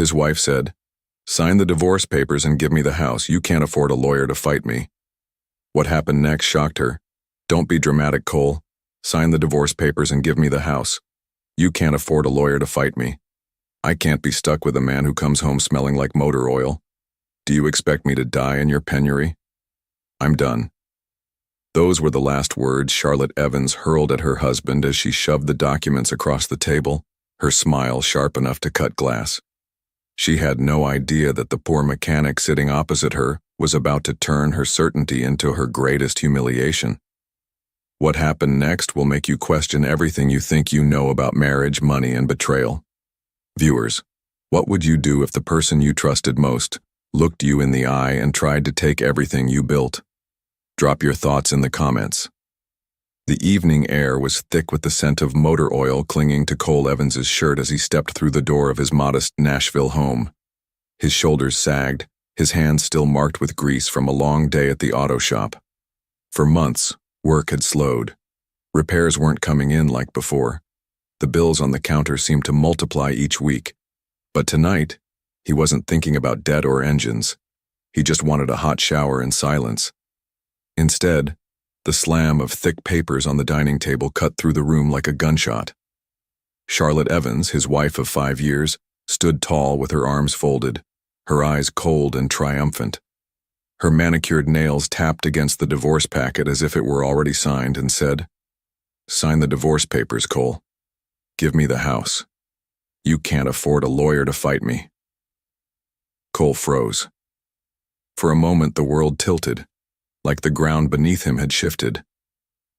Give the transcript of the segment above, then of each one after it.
His wife said, "Sign the divorce papers and give me the house. You can't afford a lawyer to fight me." What happened next shocked her. "Don't be dramatic, Cole. Sign the divorce papers and give me the house. You can't afford a lawyer to fight me. I can't be stuck with a man who comes home smelling like motor oil. Do you expect me to die in your penury? I'm done." Those were the last words Charlotte Evans hurled at her husband as she shoved the documents across the table, her smile sharp enough to cut glass. She had no idea that the poor mechanic sitting opposite her was about to turn her certainty into her greatest humiliation. What happened next will make you question everything you think you know about marriage, money, and betrayal. Viewers, what would you do if the person you trusted most looked you in the eye and tried to take everything you built? Drop your thoughts in the comments. The evening air was thick with the scent of motor oil clinging to Cole Evans's shirt as he stepped through the door of his modest Nashville home. His shoulders sagged, his hands still marked with grease from a long day at the auto shop. For months, work had slowed. Repairs weren't coming in like before. The bills on the counter seemed to multiply each week. But tonight, he wasn't thinking about debt or engines. He just wanted a hot shower and silence. Instead, the slam of thick papers on the dining table cut through the room like a gunshot. Charlotte Evans, his wife of 5 years, stood tall with her arms folded, her eyes cold and triumphant. Her manicured nails tapped against the divorce packet as if it were already signed and said, "Sign the divorce papers, Cole. Give me the house. You can't afford a lawyer to fight me." Cole froze. For a moment the world tilted, like the ground beneath him had shifted.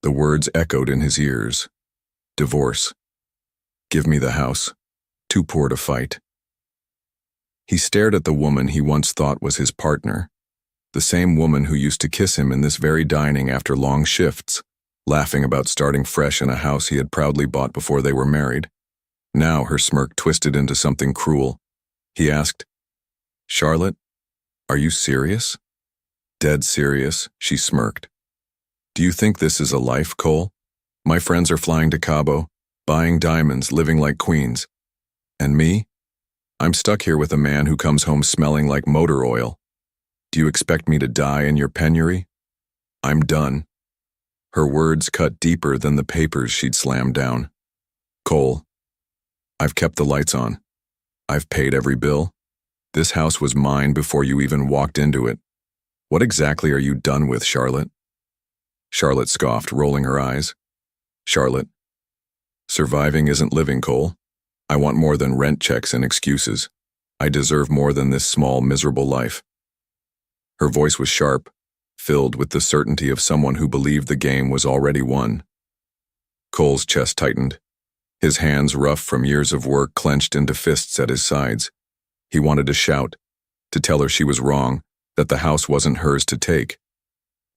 The words echoed in his ears. Divorce. Give me the house. Too poor to fight. He stared at the woman he once thought was his partner, the same woman who used to kiss him in this very dining after long shifts, laughing about starting fresh in a house he had proudly bought before they were married. Now her smirk twisted into something cruel. He asked, "Charlotte, are you serious?" "Dead serious," she smirked. "Do you think this is a life, Cole? My friends are flying to Cabo, buying diamonds, living like queens. And me? I'm stuck here with a man who comes home smelling like motor oil. Do you expect me to die in your penury? I'm done." Her words cut deeper than the papers she'd slammed down. "Cole, I've kept the lights on. I've paid every bill. This house was mine before you even walked into it. What exactly are you done with, Charlotte?" Charlotte scoffed, rolling her eyes. "Charlotte, surviving isn't living, Cole. I want more than rent checks and excuses. I deserve more than this small, miserable life." Her voice was sharp, filled with the certainty of someone who believed the game was already won. Cole's chest tightened. His hands, rough from years of work, clenched into fists at his sides. He wanted to shout, to tell her she was wrong, that the house wasn't hers to take.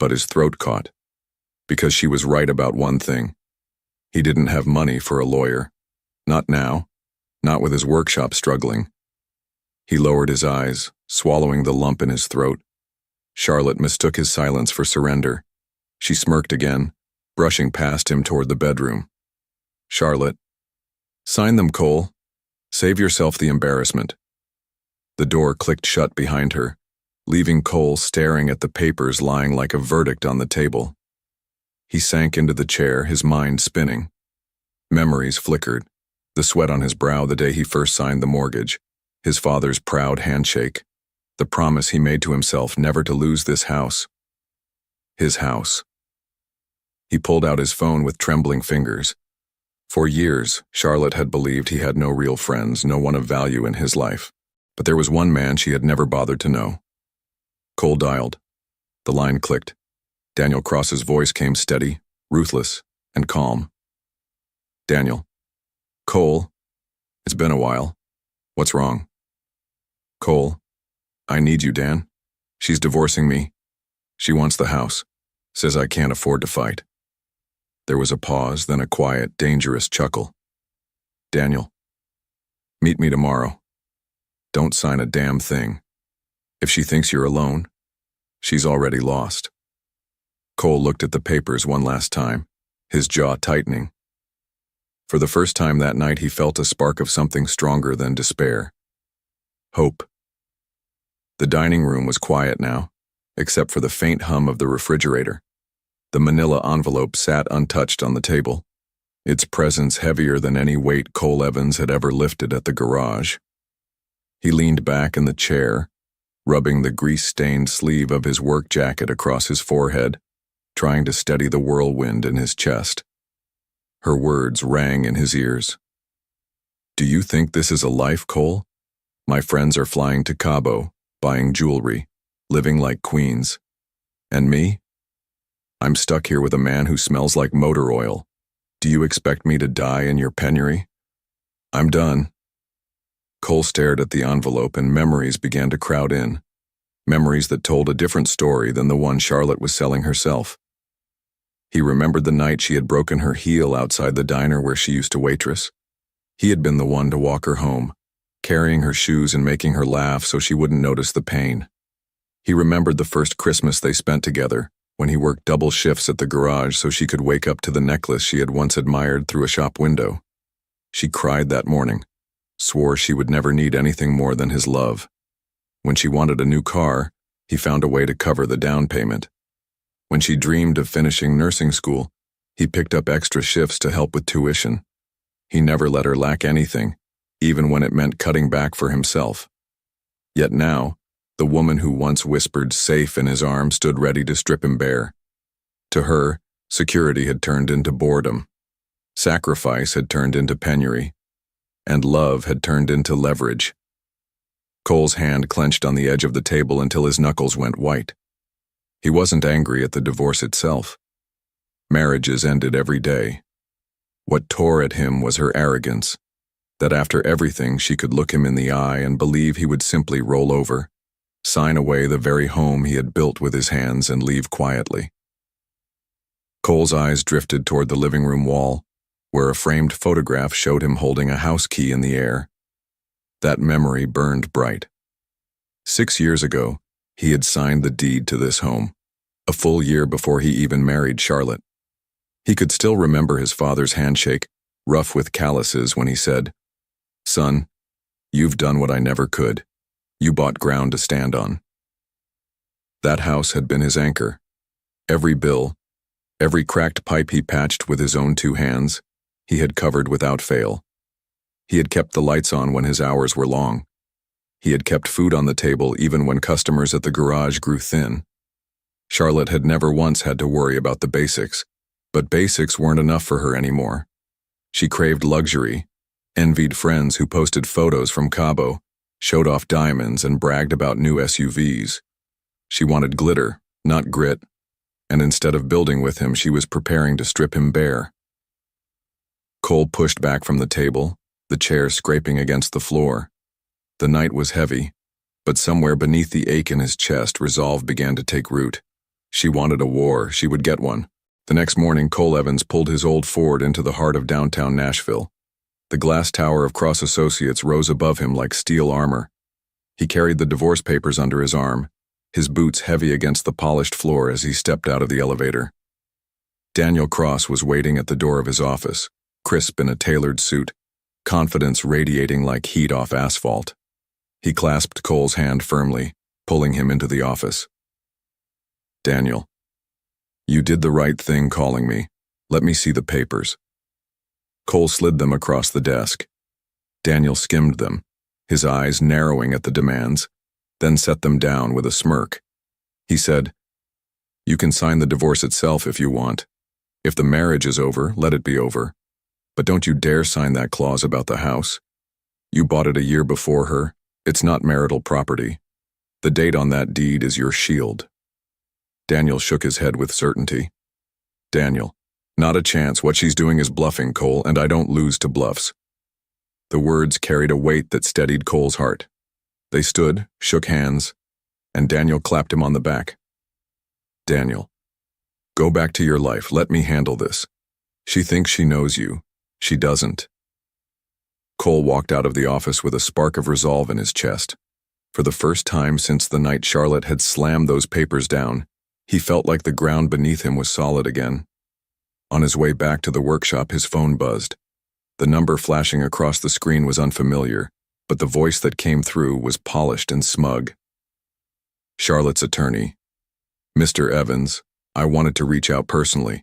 But his throat caught. Because she was right about one thing. He didn't have money for a lawyer. Not now. Not with his workshop struggling. He lowered his eyes, swallowing the lump in his throat. Charlotte mistook his silence for surrender. She smirked again, brushing past him toward the bedroom. "Charlotte, sign them, Cole. Save yourself the embarrassment." The door clicked shut behind her, leaving Cole staring at the papers lying like a verdict on the table. He sank into the chair, his mind spinning. Memories flickered, the sweat on his brow the day he first signed the mortgage, his father's proud handshake, the promise he made to himself never to lose this house. His house. He pulled out his phone with trembling fingers. For years, Charlotte had believed he had no real friends, no one of value in his life. But there was one man she had never bothered to know. Cole dialed. The line clicked. Daniel Cross's voice came steady, ruthless, and calm. "Daniel. Cole. It's been a while. What's wrong?" "Cole. I need you, Dan. She's divorcing me. She wants the house. Says I can't afford to fight." There was a pause, then a quiet, dangerous chuckle. "Daniel. Meet me tomorrow. Don't sign a damn thing. If she thinks you're alone, she's already lost." Cole looked at the papers one last time, his jaw tightening. For the first time that night he felt a spark of something stronger than despair. Hope. The dining room was quiet now, except for the faint hum of the refrigerator. The manila envelope sat untouched on the table, its presence heavier than any weight Cole Evans had ever lifted at the garage. He leaned back in the chair, rubbing the grease-stained sleeve of his work jacket across his forehead, trying to steady the whirlwind in his chest. Her words rang in his ears. "Do you think this is a life, Cole? My friends are flying to Cabo, buying jewelry, living like queens. And me? I'm stuck here with a man who smells like motor oil. Do you expect me to die in your penury? I'm done." Cole stared at the envelope and memories began to crowd in. Memories that told a different story than the one Charlotte was selling herself. He remembered the night she had broken her heel outside the diner where she used to waitress. He had been the one to walk her home, carrying her shoes and making her laugh so she wouldn't notice the pain. He remembered the first Christmas they spent together, when he worked double shifts at the garage so she could wake up to the necklace she had once admired through a shop window. She cried that morning, swore she would never need anything more than his love. When she wanted a new car, he found a way to cover the down payment. When she dreamed of finishing nursing school, he picked up extra shifts to help with tuition. He never let her lack anything, even when it meant cutting back for himself. Yet now, the woman who once whispered safe in his arms stood ready to strip him bare. To her, security had turned into boredom. Sacrifice had turned into penury. And love had turned into leverage. Cole's hand clenched on the edge of the table until his knuckles went white. He wasn't angry at the divorce itself. Marriages ended every day. What tore at him was her arrogance, that after everything she could look him in the eye and believe he would simply roll over, sign away the very home he had built with his hands and leave quietly. Cole's eyes drifted toward the living room wall, where a framed photograph showed him holding a house key in the air. That memory burned bright. 6 years ago, he had signed the deed to this home, a full year before he even married Charlotte. He could still remember his father's handshake, rough with calluses, when he said, "Son, you've done what I never could. You bought ground to stand on." That house had been his anchor. Every bill, every cracked pipe he patched with his own 2 hands, he had covered without fail. He had kept the lights on when his hours were long. He had kept food on the table even when customers at the garage grew thin. Charlotte had never once had to worry about the basics, but basics weren't enough for her anymore. She craved luxury, envied friends who posted photos from Cabo, showed off diamonds and bragged about new SUVs. She wanted glitter, not grit, and instead of building with him, she was preparing to strip him bare. Cole pushed back from the table, the chair scraping against the floor. The night was heavy, but somewhere beneath the ache in his chest, resolve began to take root. She wanted a war, she would get one. The next morning, Cole Evans pulled his old Ford into the heart of downtown Nashville. The glass tower of Cross Associates rose above him like steel armor. He carried the divorce papers under his arm, his boots heavy against the polished floor as he stepped out of the elevator. Daniel Cross was waiting at the door of his office, crisp in a tailored suit, confidence radiating like heat off asphalt. He clasped Cole's hand firmly, pulling him into the office. "Daniel, you did the right thing calling me. Let me see the papers." Cole slid them across the desk. Daniel skimmed them, his eyes narrowing at the demands, then set them down with a smirk. He said, "You can sign the divorce itself if you want. If the marriage is over, let it be over. But don't you dare sign that clause about the house. You bought it a year before her. It's not marital property. The date on that deed is your shield." Daniel shook his head with certainty. "Daniel, not a chance. What she's doing is bluffing, Cole, and I don't lose to bluffs." The words carried a weight that steadied Cole's heart. They stood, shook hands, and Daniel clapped him on the back. "Daniel, go back to your life. Let me handle this. She thinks she knows you. She doesn't." Cole walked out of the office with a spark of resolve in his chest. For the first time since the night Charlotte had slammed those papers down, he felt like the ground beneath him was solid again. On his way back to the workshop, his phone buzzed. The number flashing across the screen was unfamiliar, but the voice that came through was polished and smug. Charlotte's attorney. Mr. Evans, I wanted to reach out personally.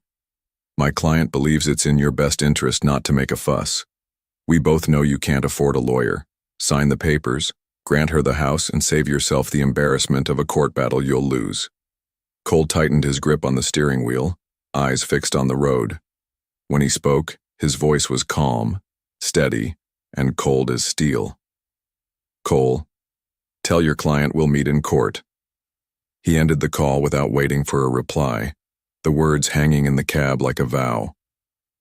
My client believes it's in your best interest not to make a fuss. We both know you can't afford a lawyer. Sign the papers, grant her the house, and save yourself the embarrassment of a court battle you'll lose. Cole tightened his grip on the steering wheel, eyes fixed on the road. When he spoke, his voice was calm, steady, and cold as steel. Cole, tell your client we'll meet in court. He ended the call without waiting for a reply, the words hanging in the cab like a vow.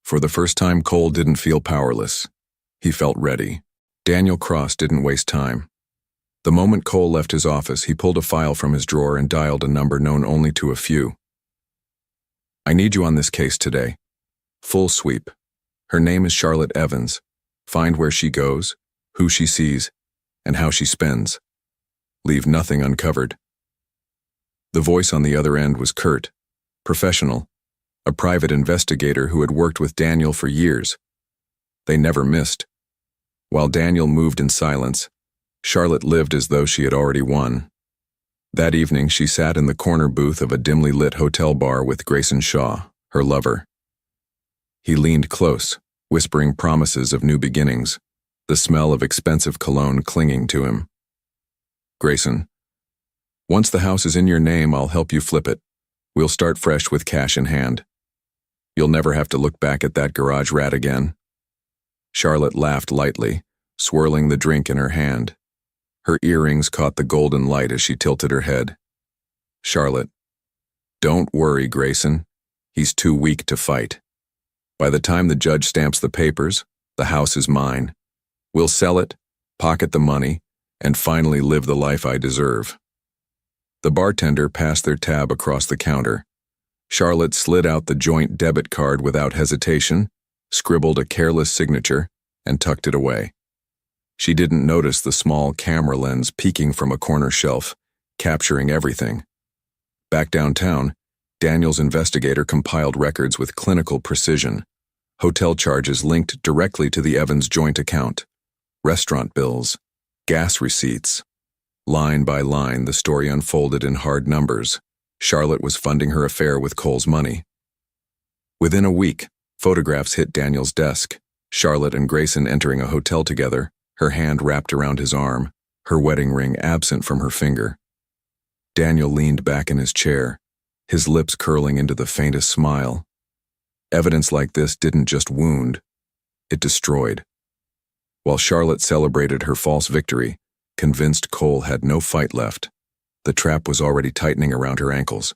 For the first time, Cole didn't feel powerless. He felt ready. Daniel Cross didn't waste time. The moment Cole left his office, he pulled a file from his drawer and dialed a number known only to a few. I need you on this case today. Full sweep. Her name is Charlotte Evans. Find where she goes, who she sees, and how she spends. Leave nothing uncovered. The voice on the other end was curt, professional, a private investigator who had worked with Daniel for years. They never missed. While Daniel moved in silence, Charlotte lived as though she had already won. That evening, she sat in the corner booth of a dimly lit hotel bar with Grayson Shaw, her lover. He leaned close, whispering promises of new beginnings, the smell of expensive cologne clinging to him. Grayson, once the house is in your name, I'll help you flip it. We'll start fresh with cash in hand. You'll never have to look back at that garage rat again. Charlotte laughed lightly, swirling the drink in her hand. Her earrings caught the golden light as she tilted her head. Charlotte, don't worry, Grayson. He's too weak to fight. By the time the judge stamps the papers, the house is mine. We'll sell it, pocket the money, and finally live the life I deserve. The bartender passed their tab across the counter. Charlotte slid out the joint debit card without hesitation, scribbled a careless signature, and tucked it away. She didn't notice the small camera lens peeking from a corner shelf, capturing everything. Back downtown, Daniel's investigator compiled records with clinical precision. Hotel charges linked directly to the Evans joint account. Restaurant bills, gas receipts. Line by line, the story unfolded in hard numbers. Charlotte was funding her affair with Cole's money. Within a week, photographs hit Daniel's desk. Charlotte and Grayson entering a hotel together, her hand wrapped around his arm, her wedding ring absent from her finger. Daniel leaned back in his chair, his lips curling into the faintest smile. Evidence like this didn't just wound, it destroyed. While Charlotte celebrated her false victory, convinced Cole had no fight left, the trap was already tightening around her ankles.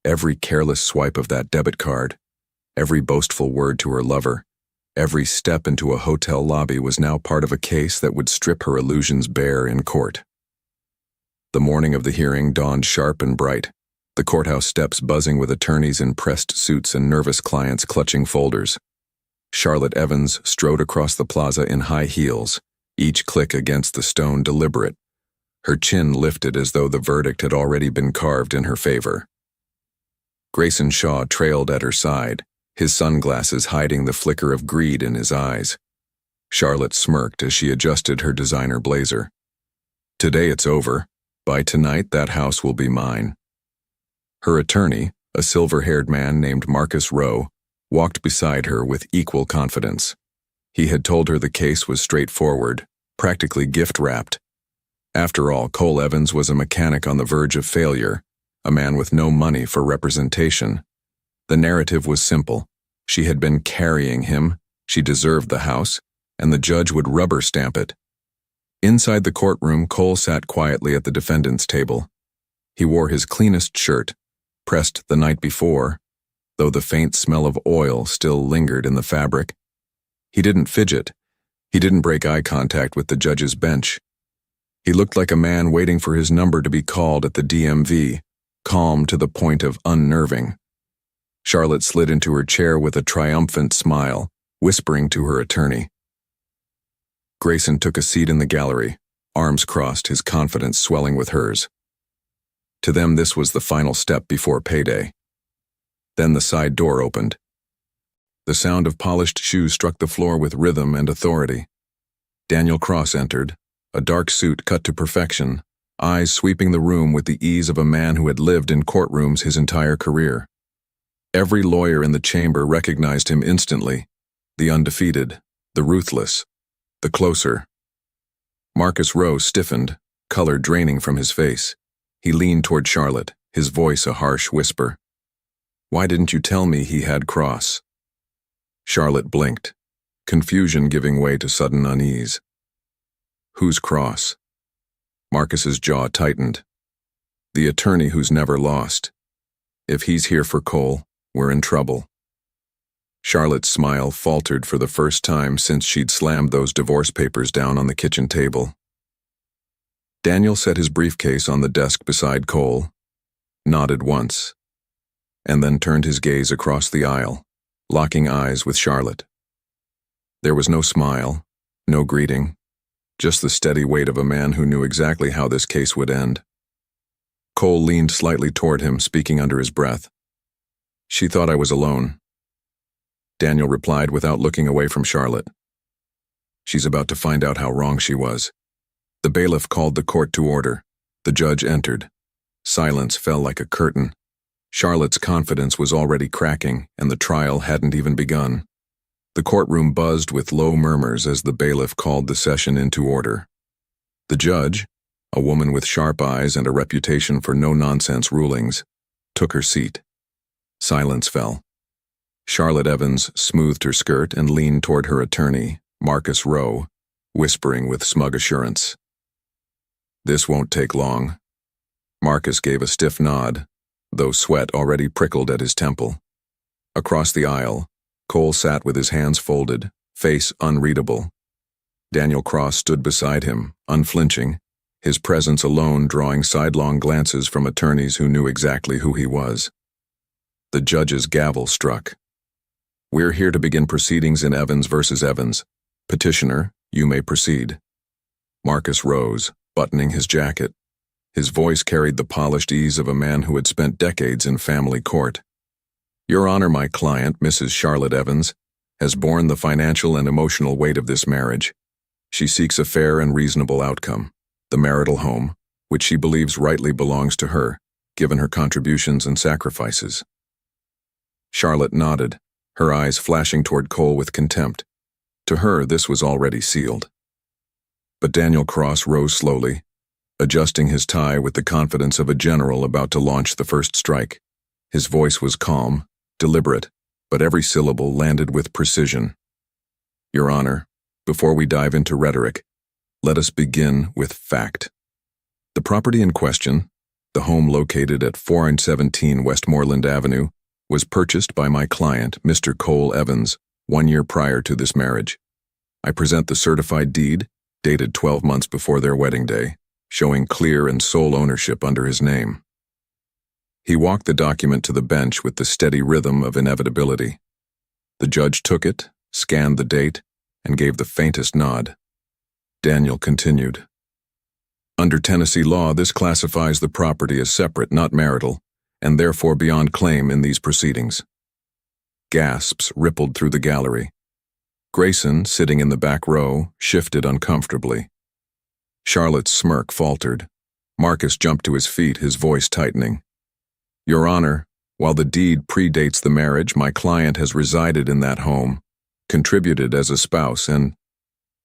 Every careless swipe of that debit card, every boastful word to her lover, every step into a hotel lobby was now part of a case that would strip her illusions bare in court. The morning of the hearing dawned sharp and bright, the courthouse steps buzzing with attorneys in pressed suits and nervous clients clutching folders. Charlotte Evans strode across the plaza in high heels, each click against the stone deliberate, her chin lifted as though the verdict had already been carved in her favor. Grayson Shaw trailed at her side, his sunglasses hiding the flicker of greed in his eyes. Charlotte smirked as she adjusted her designer blazer. Today it's over. By tonight, that house will be mine. Her attorney, a silver-haired man named Marcus Rowe, walked beside her with equal confidence. He had told her the case was straightforward, practically gift-wrapped. After all, Cole Evans was a mechanic on the verge of failure, a man with no money for representation. The narrative was simple. She had been carrying him, she deserved the house, and the judge would rubber stamp it. Inside the courtroom, Cole sat quietly at the defendant's table. He wore his cleanest shirt, pressed the night before, though the faint smell of oil still lingered in the fabric. He didn't fidget. He didn't break eye contact with the judge's bench. He looked like a man waiting for his number to be called at the DMV, calm to the point of unnerving. Charlotte slid into her chair with a triumphant smile, whispering to her attorney. Grayson took a seat in the gallery, arms crossed, his confidence swelling with hers. To them, this was the final step before payday. Then the side door opened. The sound of polished shoes struck the floor with rhythm and authority. Daniel Cross entered, a dark suit cut to perfection, eyes sweeping the room with the ease of a man who had lived in courtrooms his entire career. Every lawyer in the chamber recognized him instantly, the undefeated, the ruthless, the closer. Marcus Rowe stiffened, color draining from his face. He leaned toward Charlotte, his voice a harsh whisper. "Why didn't you tell me he had Cross?" Charlotte blinked, confusion giving way to sudden unease. "Who's Cross?" Marcus's jaw tightened. "The attorney who's never lost. If he's here for Cole, we're in trouble." Charlotte's smile faltered for the first time since she'd slammed those divorce papers down on the kitchen table. Daniel set his briefcase on the desk beside Cole, nodded once, and then turned his gaze across the aisle, locking eyes with Charlotte. There was no smile, no greeting, just the steady weight of a man who knew exactly how this case would end. Cole leaned slightly toward him, speaking under his breath. "She thought I was alone." Daniel replied without looking away from Charlotte. "She's about to find out how wrong she was." The bailiff called the court to order. The judge entered. Silence fell like a curtain. Charlotte's confidence was already cracking, and the trial hadn't even begun. The courtroom buzzed with low murmurs as the bailiff called the session into order. The judge, a woman with sharp eyes and a reputation for no-nonsense rulings, took her seat. Silence fell. Charlotte Evans smoothed her skirt and leaned toward her attorney, Marcus Rowe, whispering with smug assurance. "This won't take long." Marcus gave a stiff nod, though sweat already prickled at his temple. Across the aisle, Cole sat with his hands folded, face unreadable. Daniel Cross stood beside him, unflinching, his presence alone drawing sidelong glances from attorneys who knew exactly who he was. The judge's gavel struck. "We're here to begin proceedings in Evans versus Evans. Petitioner, you may proceed." Marcus rose, buttoning his jacket. His voice carried the polished ease of a man who had spent decades in family court. "Your Honor, my client, Mrs. Charlotte Evans, has borne the financial and emotional weight of this marriage. She seeks a fair and reasonable outcome, the marital home, which she believes rightly belongs to her, given her contributions and sacrifices." Charlotte nodded, her eyes flashing toward Cole with contempt. To her, this was already sealed. But Daniel Cross rose slowly, adjusting his tie with the confidence of a general about to launch the first strike. His voice was calm, deliberate, but every syllable landed with precision. "Your Honor, before we dive into rhetoric, let us begin with fact. The property in question, the home located at 417 Westmoreland Avenue, was purchased by my client, Mr. Cole Evans, 1 year prior to this marriage. I present the certified deed, dated 12 months before their wedding day, showing clear and sole ownership under his name." He walked the document to the bench with the steady rhythm of inevitability. The judge took it, scanned the date, and gave the faintest nod. Daniel continued. "Under Tennessee law, this classifies the property as separate, not marital, and therefore beyond claim in these proceedings." Gasps rippled through the gallery. Grayson, sitting in the back row, shifted uncomfortably. Charlotte's smirk faltered. Marcus jumped to his feet, his voice tightening. "Your Honor, while the deed predates the marriage, my client has resided in that home, contributed as a spouse, and—"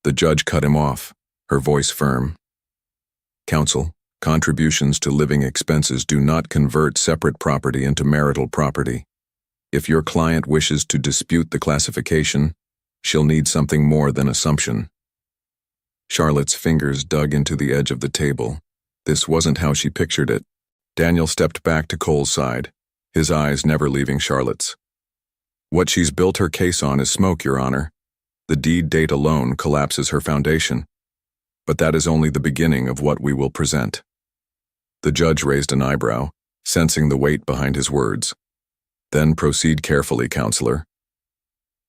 The judge cut him off, her voice firm. "Counsel, contributions to living expenses do not convert separate property into marital property. If your client wishes to dispute the classification, she'll need something more than assumption." Charlotte's fingers dug into the edge of the table. This wasn't how she pictured it. Daniel stepped back to Cole's side, his eyes never leaving Charlotte's. "What she's built her case on is smoke, Your Honor. The deed date alone collapses her foundation. But that is only the beginning of what we will present." The judge raised an eyebrow, sensing the weight behind his words. "Then proceed carefully, counselor."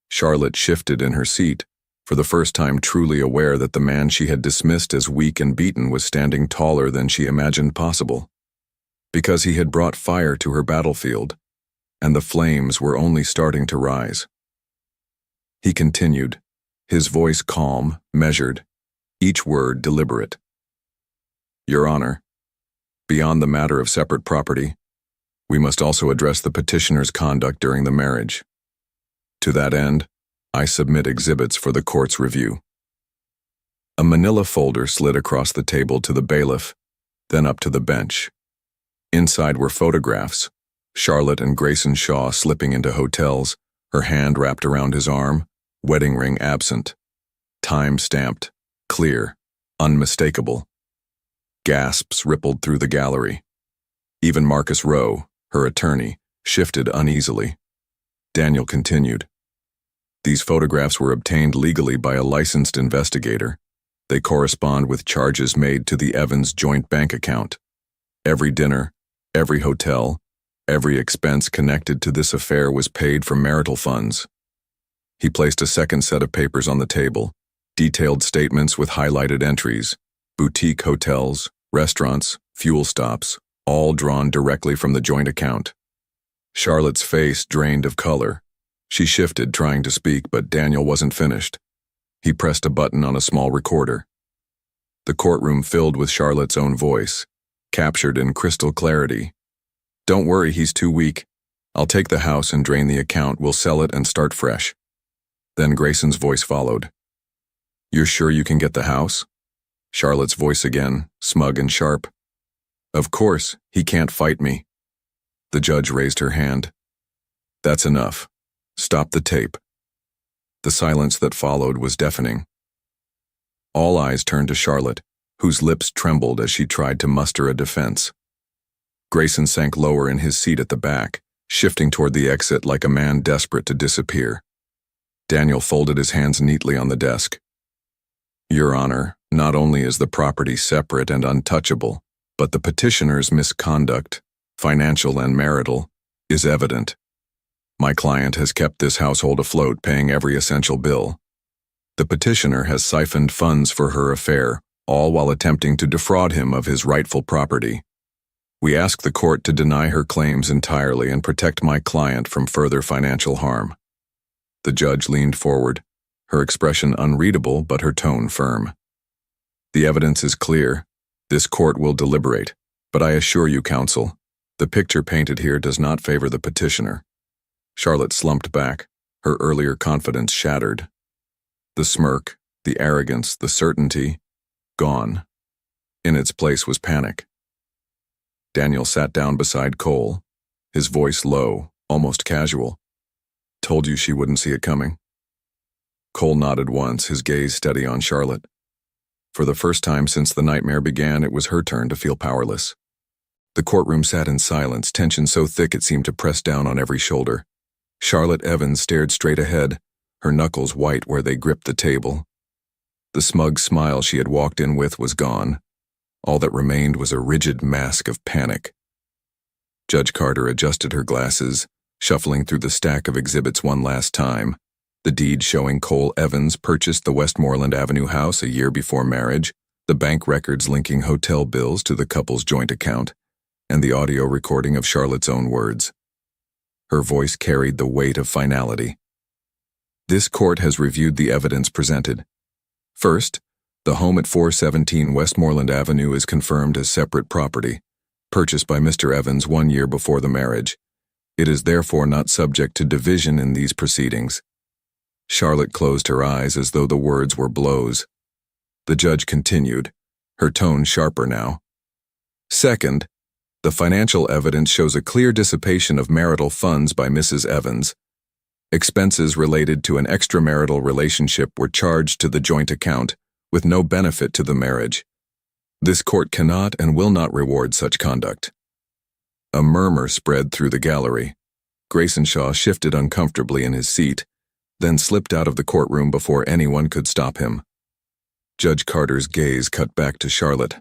Charlotte shifted in her seat, for the first time truly aware that the man she had dismissed as weak and beaten was standing taller than she imagined possible. Because he had brought fire to her battlefield, and the flames were only starting to rise. He continued, his voice calm, measured, each word deliberate. Your Honor, beyond the matter of separate property, we must also address the petitioner's conduct during the marriage. To that end, I submit exhibits for the court's review. A manila folder slid across the table to the bailiff, then up to the bench. Inside were photographs, Charlotte and Grayson Shaw slipping into hotels, her hand wrapped around his arm, wedding ring absent. Time stamped, clear, unmistakable. Gasps rippled through the gallery. Even Marcus Rowe, her attorney, shifted uneasily. Daniel continued. These photographs were obtained legally by a licensed investigator. They correspond with charges made to the Evans joint bank account. Every dinner, every hotel, every expense connected to this affair was paid from marital funds. He placed a second set of papers on the table, detailed statements with highlighted entries, boutique hotels, restaurants, fuel stops, all drawn directly from the joint account. Charlotte's face drained of color. She shifted, trying to speak, but Daniel wasn't finished. He pressed a button on a small recorder. The courtroom filled with Charlotte's own voice, captured in crystal clarity. Don't worry, he's too weak. I'll take the house and drain the account. We'll sell it and start fresh. Then Grayson's voice followed. You're sure you can get the house? Charlotte's voice again, smug and sharp. Of course, he can't fight me. The judge raised her hand. That's enough. Stop the tape. The silence that followed was deafening. All eyes turned to Charlotte, whose lips trembled as she tried to muster a defense. Grayson sank lower in his seat at the back, shifting toward the exit like a man desperate to disappear. Daniel folded his hands neatly on the desk. Your Honor, not only is the property separate and untouchable, but the petitioner's misconduct, financial and marital, is evident. My client has kept this household afloat, paying every essential bill. The petitioner has siphoned funds for her affair, all while attempting to defraud him of his rightful property. We ask the court to deny her claims entirely and protect my client from further financial harm. The judge leaned forward, her expression unreadable but her tone firm. The evidence is clear. This court will deliberate, but I assure you, counsel, the picture painted here does not favor the petitioner. Charlotte slumped back, her earlier confidence shattered. The smirk, the arrogance, the certainty, gone. In its place was panic. Daniel sat down beside Cole, his voice low, almost casual. Told you she wouldn't see it coming. Cole nodded once, his gaze steady on Charlotte. For the first time since the nightmare began, it was her turn to feel powerless. The courtroom sat in silence, tension so thick it seemed to press down on every shoulder. Charlotte Evans stared straight ahead, her knuckles white where they gripped the table. The smug smile she had walked in with was gone. All that remained was a rigid mask of panic. Judge Carter adjusted her glasses, shuffling through the stack of exhibits one last time. The deed showing Cole Evans purchased the Westmoreland Avenue house a year before marriage, the bank records linking hotel bills to the couple's joint account, and the audio recording of Charlotte's own words. Her voice carried the weight of finality. This court has reviewed the evidence presented. First, the home at 417 Westmoreland Avenue is confirmed as separate property, purchased by Mr. Evans 1 year before the marriage. It is therefore not subject to division in these proceedings. Charlotte closed her eyes as though the words were blows. The judge continued, her tone sharper now. Second, the financial evidence shows a clear dissipation of marital funds by Mrs. Evans. Expenses related to an extramarital relationship were charged to the joint account, with no benefit to the marriage. This court cannot and will not reward such conduct. A murmur spread through the gallery. Grayson Shaw shifted uncomfortably in his seat, then slipped out of the courtroom before anyone could stop him. Judge Carter's gaze cut back to Charlotte.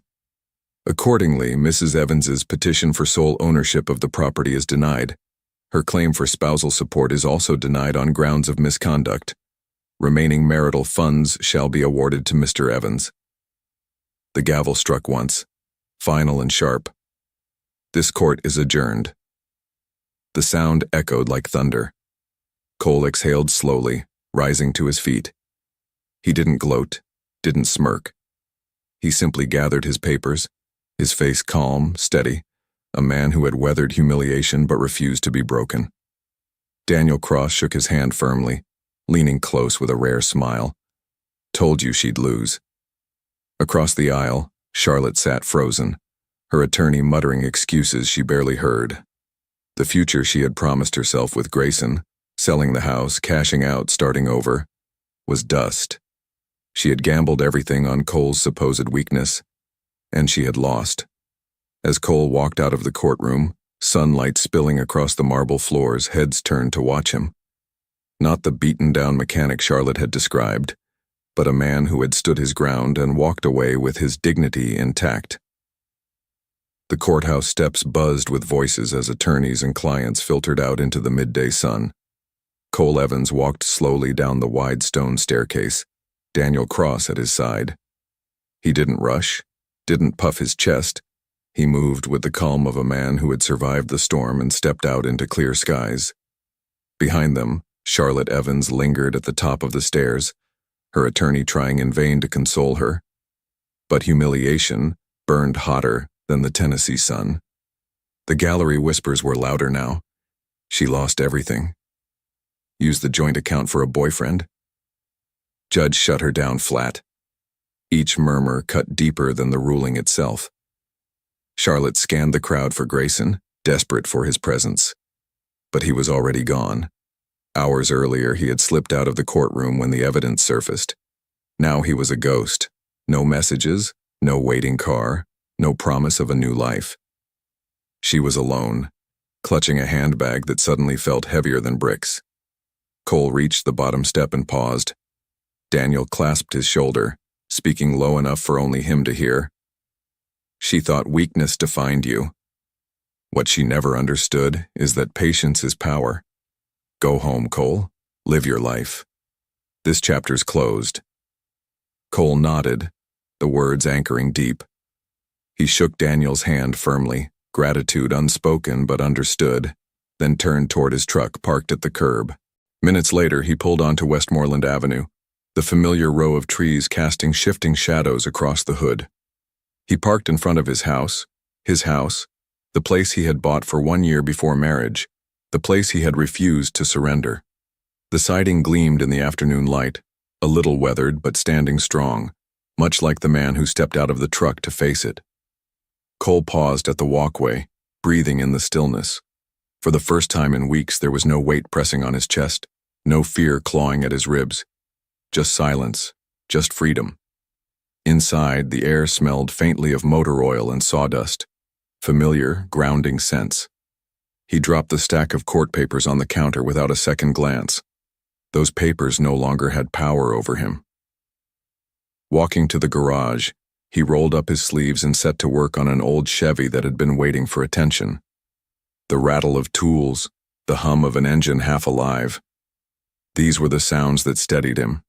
Accordingly, Mrs. Evans's petition for sole ownership of the property is denied. Her claim for spousal support is also denied on grounds of misconduct. Remaining marital funds shall be awarded to Mr. Evans. The gavel struck once, final and sharp. This court is adjourned. The sound echoed like thunder. Cole exhaled slowly, rising to his feet. He didn't gloat, didn't smirk, He simply gathered his papers, his face calm, steady, a man who had weathered humiliation but refused to be broken. Daniel Cross shook his hand firmly, leaning close with a rare smile. Told you she'd lose. Across the aisle, Charlotte sat frozen, her attorney muttering excuses she barely heard. The future she had promised herself with Grayson, selling the house, cashing out, starting over, was dust. She had gambled everything on Cole's supposed weakness, and she had lost. As Cole walked out of the courtroom, sunlight spilling across the marble floors, heads turned to watch him. Not the beaten-down mechanic Charlotte had described, but a man who had stood his ground and walked away with his dignity intact. The courthouse steps buzzed with voices as attorneys and clients filtered out into the midday sun. Cole Evans walked slowly down the wide stone staircase, Daniel Cross at his side. He didn't rush, didn't puff his chest. He moved with the calm of a man who had survived the storm and stepped out into clear skies. Behind them, Charlotte Evans lingered at the top of the stairs, her attorney trying in vain to console her. But humiliation burned hotter than the Tennessee sun. The gallery whispers were louder now. She lost everything. Used the joint account for a boyfriend? Judge shut her down flat. Each murmur cut deeper than the ruling itself. Charlotte scanned the crowd for Grayson, desperate for his presence. But he was already gone. Hours earlier, he had slipped out of the courtroom when the evidence surfaced. Now he was a ghost. No messages, no waiting car, no promise of a new life. She was alone, clutching a handbag that suddenly felt heavier than bricks. Cole reached the bottom step and paused. Daniel clasped his shoulder, speaking low enough for only him to hear. She thought weakness defined you. What she never understood is that patience is power. Go home, Cole. Live your life. This chapter's closed. Cole nodded, the words anchoring deep. He shook Daniel's hand firmly, gratitude unspoken but understood, then turned toward his truck parked at the curb. Minutes later, he pulled onto Westmoreland Avenue, the familiar row of trees casting shifting shadows across the hood. He parked in front of his house, the place he had bought for 1 year before marriage, the place he had refused to surrender. The siding gleamed in the afternoon light, a little weathered but standing strong, much like the man who stepped out of the truck to face it. Cole paused at the walkway, breathing in the stillness. For the first time in weeks, there was no weight pressing on his chest, no fear clawing at his ribs. Just silence, just freedom. Inside, the air smelled faintly of motor oil and sawdust, familiar, grounding scents. He dropped the stack of court papers on the counter without a second glance. Those papers no longer had power over him. Walking to the garage, he rolled up his sleeves and set to work on an old Chevy that had been waiting for attention. The rattle of tools, the hum of an engine half alive. These were the sounds that steadied him.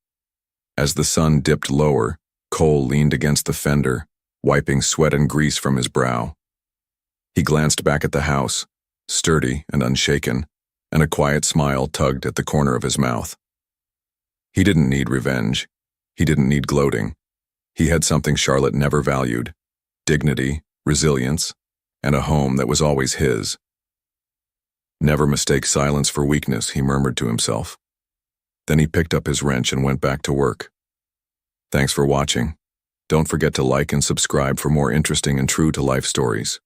As the sun dipped lower, Cole leaned against the fender, wiping sweat and grease from his brow. He glanced back at the house, sturdy and unshaken, and a quiet smile tugged at the corner of his mouth. He didn't need revenge. He didn't need gloating. He had something Charlotte never valued: dignity, resilience, and a home that was always his. Never mistake silence for weakness, he murmured to himself. Then he picked up his wrench and went back to work. Thanks for watching. Don't forget to like and subscribe for more interesting and true-to-life stories.